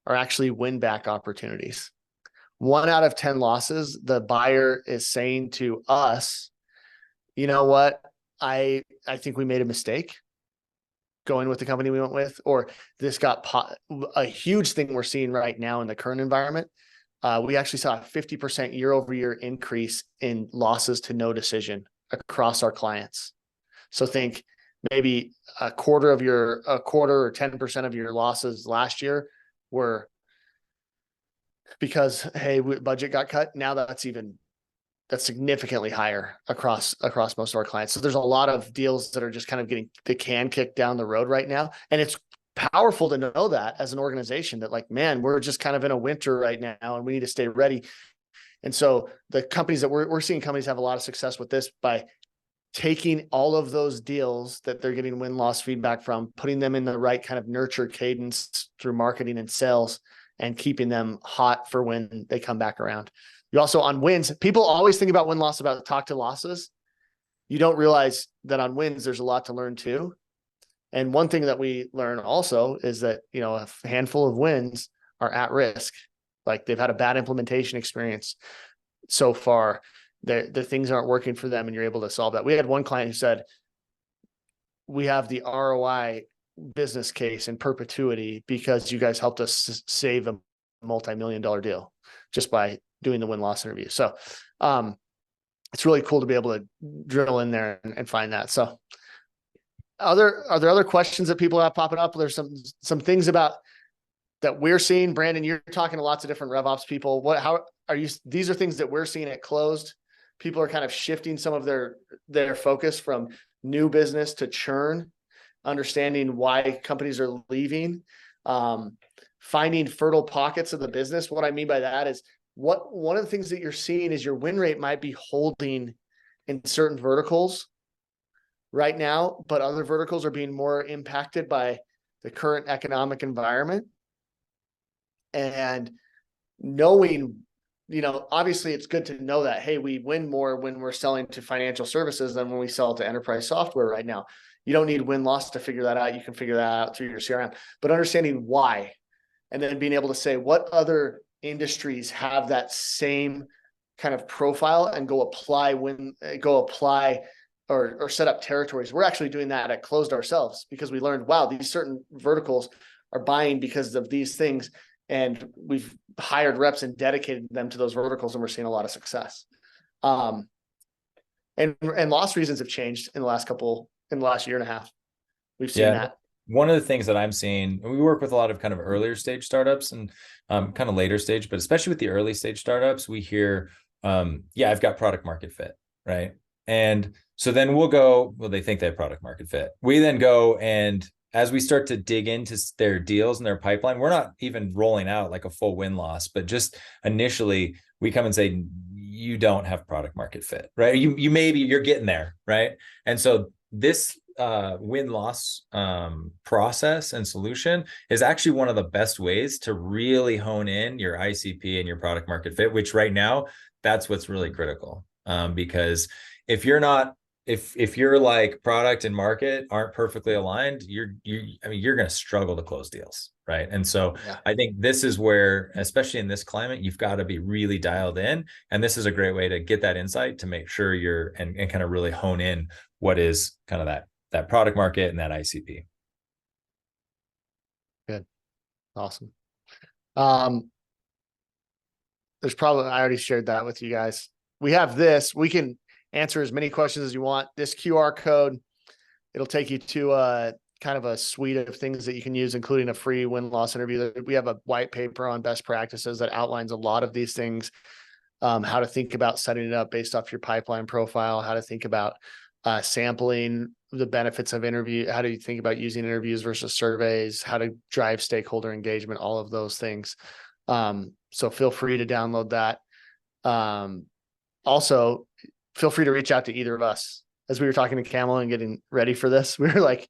are actually win back opportunities. 1 out of 10 losses, the buyer is saying to us, you know what? I think we made a mistake going with the company we went with, or this got a huge thing we're seeing right now in the current environment. We actually saw a 50% year-over-year increase in losses to no decision across our clients. So think maybe a quarter or 10% of your losses last year were because, hey, budget got cut. Now that's significantly higher across most of our clients. So there's a lot of deals that are just kind of getting the can kicked down the road right now. And it's powerful to know that as an organization that, like, man, we're just kind of in a winter right now and we need to stay ready. And so the companies that we're seeing companies have a lot of success with this by taking all of those deals that they're getting win-loss feedback from, putting them in the right kind of nurture cadence through marketing and sales, and keeping them hot for when they come back around. You also, on wins, people always think about win-loss, about talk to losses. You don't realize that on wins, there's a lot to learn too. And one thing that we learn also is that, a handful of wins are at risk. Like, they've had a bad implementation experience so far. The things aren't working for them, and you're able to solve that. We had one client who said, we have the ROI business case in perpetuity because you guys helped us save a multi-million-dollar deal just by doing the win-loss interview. So it's really cool to be able to drill in there and find that. So are there other questions that people have popping up? There's some things about that we're seeing. Brandon, you're talking to lots of different RevOps people. How are you? These are things that we're seeing at Closed. People are kind of shifting some of their focus from new business to churn, understanding why companies are leaving, finding fertile pockets of the business. What I mean by that is, one of the things that you're seeing is your win rate might be holding in certain verticals right now, but other verticals are being more impacted by the current economic environment. And knowing, obviously it's good to know that, hey, we win more when we're selling to financial services than when we sell to enterprise software right now. You don't need win-loss to figure that out. You can figure that out through your CRM, but understanding why, and then being able to say what other industries have that same kind of profile and go apply or set up territories. We're actually doing that at Closed ourselves because we learned, wow, these certain verticals are buying because of these things. And we've hired reps and dedicated them to those verticals, and we're seeing a lot of success. And loss reasons have changed in the last year and a half. We've seen that. One of the things that I'm seeing, we work with a lot of kind of earlier stage startups and kind of later stage, but especially with the early stage startups, we hear, I've got product market fit, right? And so then they think they have product market fit. We then go, and as we start to dig into their deals and their pipeline, we're not even rolling out like a full win-loss, but just initially we come and say, you don't have product market fit, right? You're getting there, right? And so this win-loss process and solution is actually one of the best ways to really hone in your ICP and your product market fit, which right now, that's what's really critical. Because if you're like product and market aren't perfectly aligned, you're going to struggle to close deals, right? And so I think this is where, especially in this climate, you've got to be really dialed in. And this is a great way to get that insight to make sure and kind of really hone in what is kind of that product market and that ICP. Good. Awesome. There's probably, I already shared that with you guys. We have this, we can answer as many questions as you want. This QR code, it'll take you to kind of a suite of things that you can use, including a free win-loss interview. We have a white paper on best practices that outlines a lot of these things, how to think about setting it up based off your pipeline profile, how to think about sampling the benefits of interview, how do you think about using interviews versus surveys, how to drive stakeholder engagement, all of those things. So feel free to download that. Also, feel free to reach out to either of us. As we were talking to Camel and getting ready for this, we were like,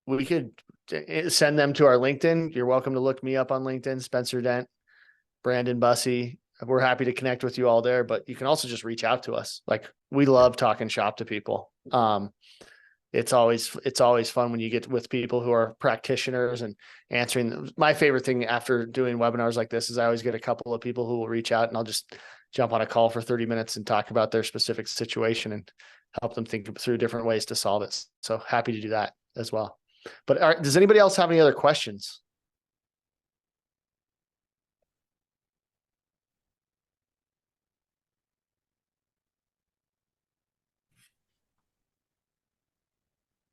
we could send them to our LinkedIn. You're welcome to look me up on LinkedIn, Spencer Dent, Brandon Bussey. we're happy to connect with you all there, but you can also just reach out to us. Like, we love talking shop to people. It's always fun when you get with people who are practitioners and answering. My favorite thing after doing webinars like this is I always get a couple of people who will reach out, and I'll just jump on a call for 30 minutes and talk about their specific situation and help them think through different ways to solve it. So happy to do that as well. But does anybody else have any other questions?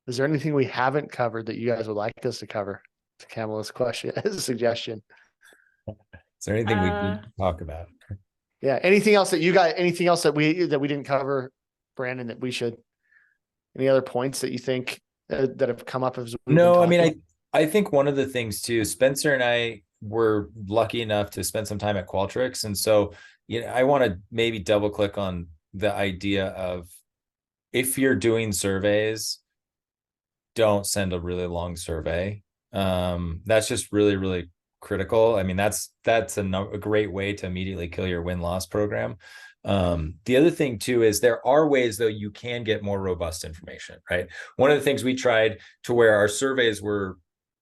Is there anything we haven't covered that you guys would like us to cover? It's Kamala's question, as a suggestion. Is there anything we didn't talk about? Yeah. Anything else that we didn't cover, Brandon, that we should? Any other points that you think that have come up as we've No, I been mean, talking? I think one of the things too, Spencer and I were lucky enough to spend some time at Qualtrics, and so I want to maybe double click on the idea of, if you're doing surveys, don't send a really long survey. That's just really, really critical. I mean, that's a great way to immediately kill your win-loss program. The other thing too is there are ways though you can get more robust information, right? One of the things we tried to where our surveys were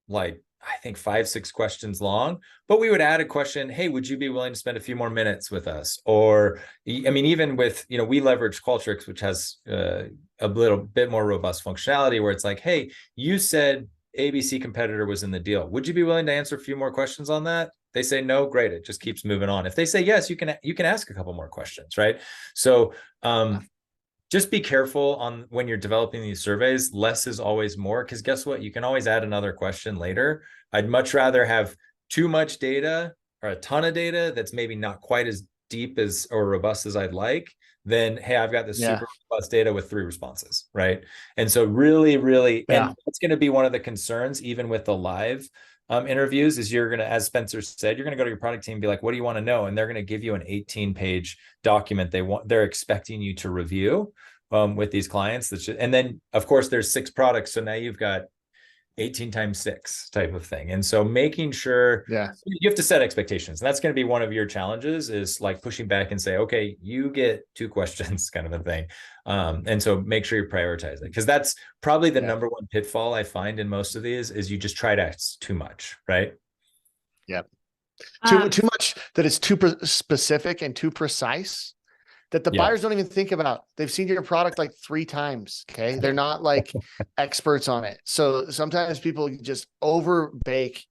like, I think 5-6 questions long, but we would add a question, hey, would you be willing to spend a few more minutes with us? Or, I mean, even with, we leverage Qualtrics, which has a little bit more robust functionality where it's like, hey, you said ABC competitor was in the deal. Would you be willing to answer a few more questions on that? They say no, great. It just keeps moving on. If they say yes, you can ask a couple more questions, right? So just be careful on when you're developing these surveys. Less is always more, because guess what? You can always add another question later. I'd much rather have too much data or a ton of data that's maybe not quite as deep as or robust as I'd like than, hey, I've got this super robust data with 3 responses, right? And so really, and that's going to be one of the concerns, even with the live interviews, is you're going to, as Spencer said, you're going to go to your product team and be like, what do you want to know? And they're going to give you an 18-page document they're expecting you to review with these clients. And then of course there's 6 products. So now you've got 18 times 6 type of thing. And so making sure you have to set expectations. And that's going to be one of your challenges, is like pushing back and say, okay, you get 2 questions kind of a thing. And so make sure you prioritize it, because that's probably the number one pitfall I find in most of these, is you just try to ask too much, right? Yep. Too much that is too specific and too precise, that the buyers don't even think about. They've seen your product like 3 times. Okay. They're not like experts on it. So sometimes people just over bake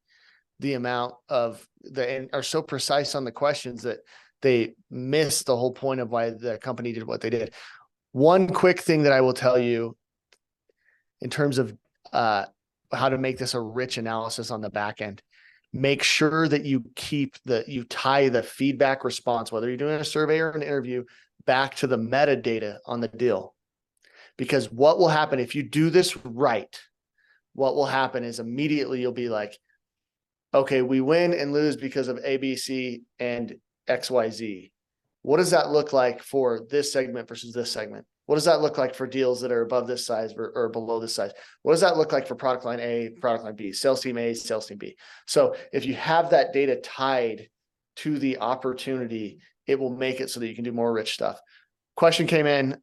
the amount of and are so precise on the questions that they miss the whole point of why the company did what they did. One quick thing that I will tell you in terms of how to make this a rich analysis on the back end: make sure that you tie the feedback response, whether you're doing a survey or an interview, back to the metadata on the deal. Because what will happen if you do this right, what will happen is immediately you'll be like, okay, we win and lose because of ABC and XYZ. What does that look like for this segment versus this segment? What does that look like for deals that are above this size or below this size? What does that look like for product line A, product line B, sales team A, sales team B? So if you have that data tied to the opportunity, it will make it so that you can do more rich stuff. Question came in,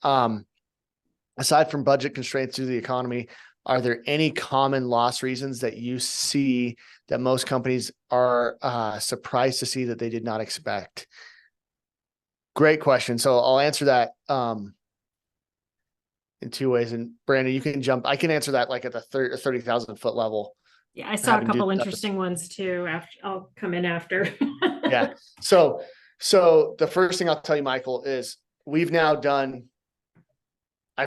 aside from budget constraints due to the economy, are there any common loss reasons that you see that most companies are surprised to see that they did not expect? Great question. So I'll answer that in 2 ways. And Brandon, you can jump. I can answer that like at the 30,000 foot level. Yeah, I saw a couple interesting ones too. I'll come in after. Yeah. So the first thing I'll tell you, Michael, is I've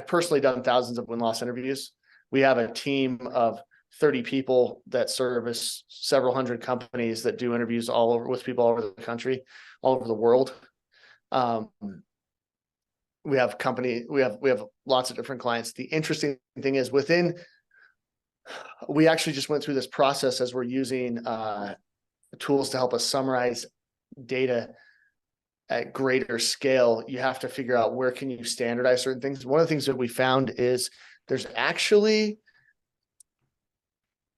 personally done thousands of win-loss interviews. We have a team of 30 people that service several hundred companies that do interviews with people all over the country, all over the world. We have lots of different clients. The interesting thing is we actually just went through this process as we're using tools to help us summarize data at greater scale. You have to figure out where can you standardize certain things. One of the things that we found is there's actually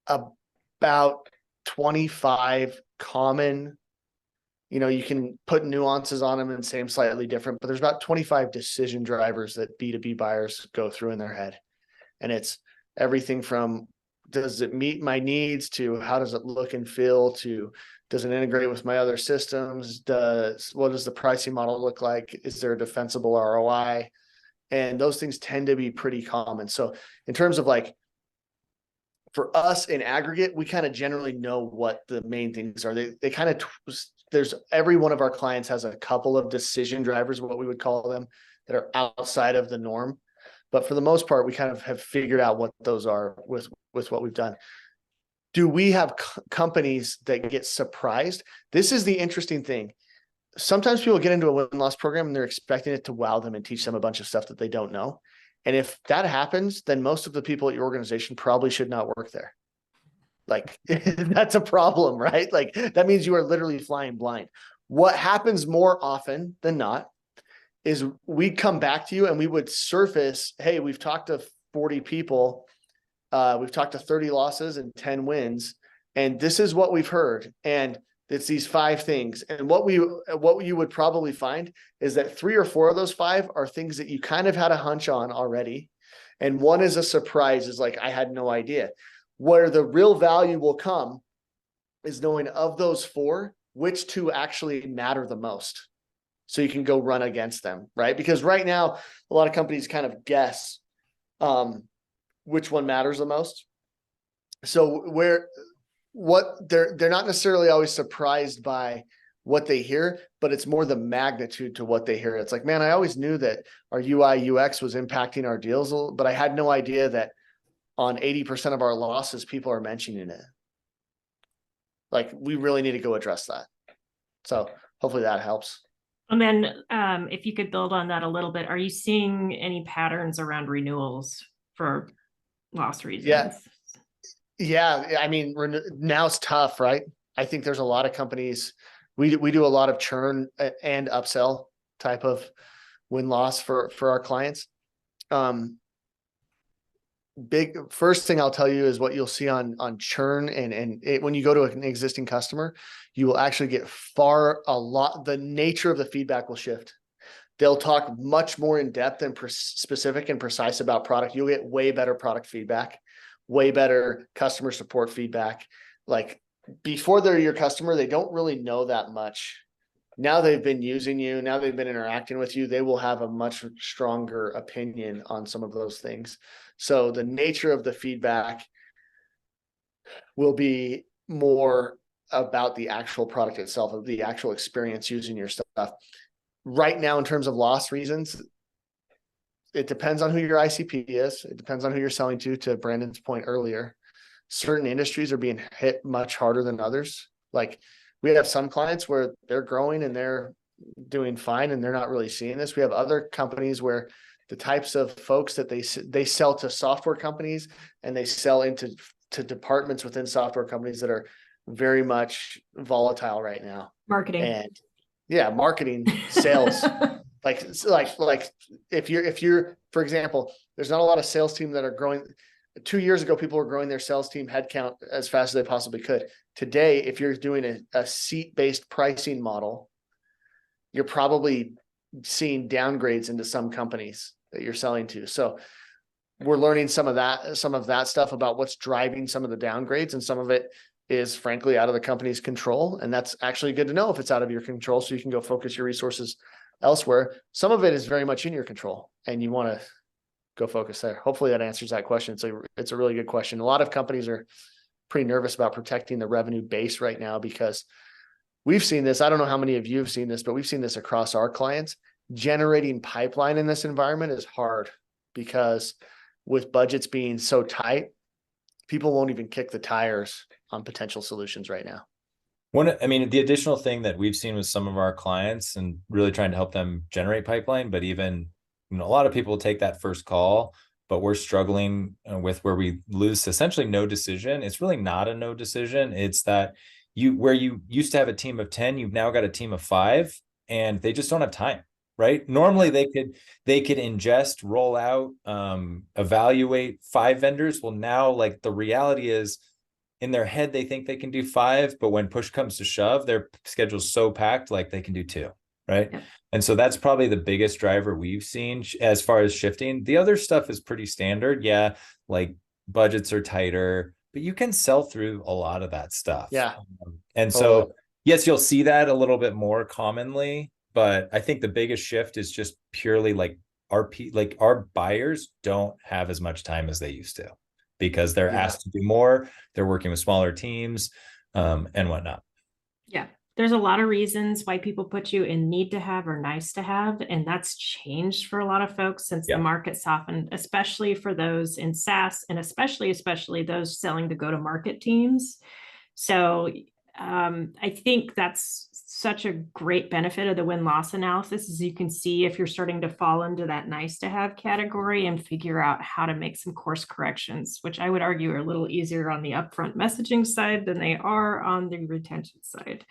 about 25 common You can put nuances on them and say them slightly different, but there's about 25 decision drivers that B2B buyers go through in their head. And it's everything from, does it meet my needs, to how does it look and feel, to does it integrate with my other systems? What does the pricing model look like? Is there a defensible ROI? And those things tend to be pretty common. So in terms of like, for us in aggregate, we kind of generally know what the main things are. They kind of, there's every one of our clients has a couple of decision drivers, what we would call them, that are outside of the norm. But for the most part, we kind of have figured out what those are with what we've done. Do we have companies that get surprised? This is the interesting thing. Sometimes people get into a win-loss program and they're expecting it to wow them and teach them a bunch of stuff that they don't know. And if that happens, then most of the people at your organization probably should not work there. Like that's a problem, right? Like that means you are literally flying blind. What happens more often than not is we'd come back to you and we would surface, hey, we've talked to 40 people. We've talked to 30 losses and 10 wins. And this is what we've heard. And it's these 5 things. And what you would probably find is that 3 or 4 of those 5 are things that you kind of had a hunch on already. And one is a surprise, is like, I had no idea. Where the real value will come is knowing of those 4, which 2 actually matter the most. So you can go run against them, right? Because right now, a lot of companies kind of guess which one matters the most. So they're not necessarily always surprised by what they hear, but it's more the magnitude to what they hear. It's like, man, I always knew that our UI UX was impacting our deals, but I had no idea that on 80% of our losses, people are mentioning it. Like, we really need to go address that. So hopefully that helps. And then if you could build on that a little bit, are you seeing any patterns around renewals for loss reasons? Yeah. I mean, now it's tough, right? I think there's a lot of companies, we do a lot of churn and upsell type of win-loss for our clients. First thing I'll tell you is what you'll see on churn when you go to an existing customer, you will actually get the nature of the feedback will shift. They'll talk much more in depth and specific and precise about product. You'll get way better product feedback, way better customer support feedback. Like, before they're your customer, they don't really know that much. Now they've been using you, now they've been interacting with you, they will have a much stronger opinion on some of those things. So the nature of the feedback will be more about the actual product itself, of the actual experience using your stuff. Right now, in terms of loss reasons, it depends on who your ICP is. It depends on who you're selling to Brandon's point earlier. Certain industries are being hit much harder than others. Like, we have some clients where they're growing and they're doing fine and they're not really seeing this. We have other companies where the types of folks that they sell to software companies and they sell into departments within software companies that are very much volatile right now. Marketing. And yeah, marketing, sales. like if you're, for example, there's not a lot of sales team that are growing. 2 years ago, people were growing their sales team headcount as fast as they possibly could. Today, if you're doing a seat-based pricing model, you're probably seeing downgrades into some companies that you're selling to. So we're learning some of that stuff about what's driving some of the downgrades, and some of it is frankly out of the company's control. And that's actually good to know if it's out of your control, so you can go focus your resources elsewhere. Some of it is very much in your control and you want to go focus there. Hopefully that answers that question. So it's a really good question. A lot of companies are pretty nervous about protecting the revenue base right now, because we've seen this. I don't know how many of you have seen this, but we've seen this across our clients. Generating pipeline in this environment is hard, because with budgets being so tight, people won't even kick the tires on potential solutions right now. The additional thing that we've seen with some of our clients, and really trying to help them generate pipeline, but even, a lot of people take that first call, but we're struggling with where we lose essentially no decision. It's really not a no decision. It's that where you used to have a team of 10, you've now got a team of 5, and they just don't have time, right? Normally they could ingest, roll out, evaluate 5 vendors. Well, now, like, the reality is in their head, they think they can do 5, but when push comes to shove, their schedule's so packed, like they can do 2, right? Yep. And so that's probably the biggest driver we've seen as far as shifting. The other stuff is pretty standard. Yeah, like budgets are tighter, but you can sell through a lot of that stuff. Yeah. And so, yes, you'll see that a little bit more commonly, but I think the biggest shift is just purely like our buyers don't have as much time as they used to, because they're asked to do more. They're working with smaller teams, and whatnot. Yeah. There's a lot of reasons why people put you in need to have or nice to have. And that's changed for a lot of folks since the market softened, especially for those in SaaS, and especially those selling to go-to-market teams. So I think that's such a great benefit of the win-loss analysis, is you can see if you're starting to fall into that nice to have category and figure out how to make some course corrections, which I would argue are a little easier on the upfront messaging side than they are on the retention side.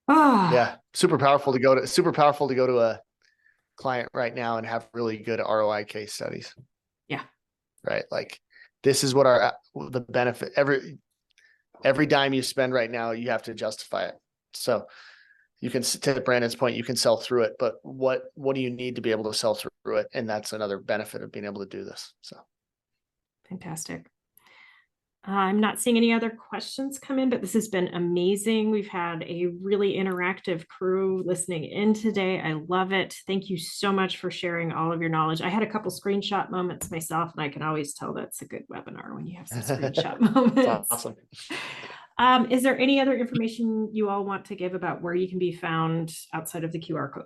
Yeah, super powerful to go to a client right now and have really good ROI case studies. Yeah. Right. Like, this is what the benefit, every dime you spend right now, you have to justify it. So you can, to Brandon's point, you can sell through it, but what do you need to be able to sell through it? And that's another benefit of being able to do this. So fantastic. I'm not seeing any other questions come in, but this has been amazing. We've had a really interactive crew listening in today. I love it. Thank you so much for sharing all of your knowledge. I had a couple screenshot moments myself, and I can always tell that's a good webinar when you have some screenshot moments. That's awesome. Is there any other information you all want to give about where you can be found outside of the QR code?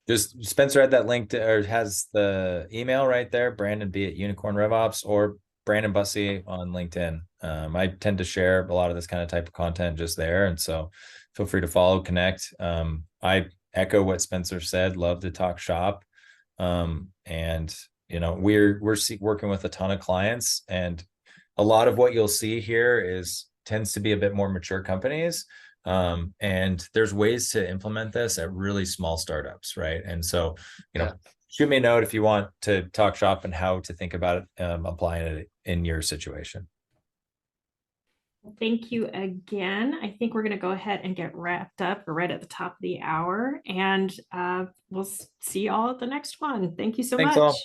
Just Spencer had that link or has the email right there, Brandon B at Unicorn RevOps, or Brandon Bussey on LinkedIn. I tend to share a lot of this kind of type of content just there. And so feel free to follow, connect. I echo what Spencer said, love to talk shop. And we're working with a ton of clients, and a lot of what you'll see here tends to be a bit more mature companies. And there's ways to implement this at really small startups, right? And so, shoot me a note if you want to talk shop and how to think about it, applying it in your situation. Thank you again. I think we're going to go ahead and get wrapped up. We're right at the top of the hour, and we'll see you all at the next one. Thank you so much. Thanks all.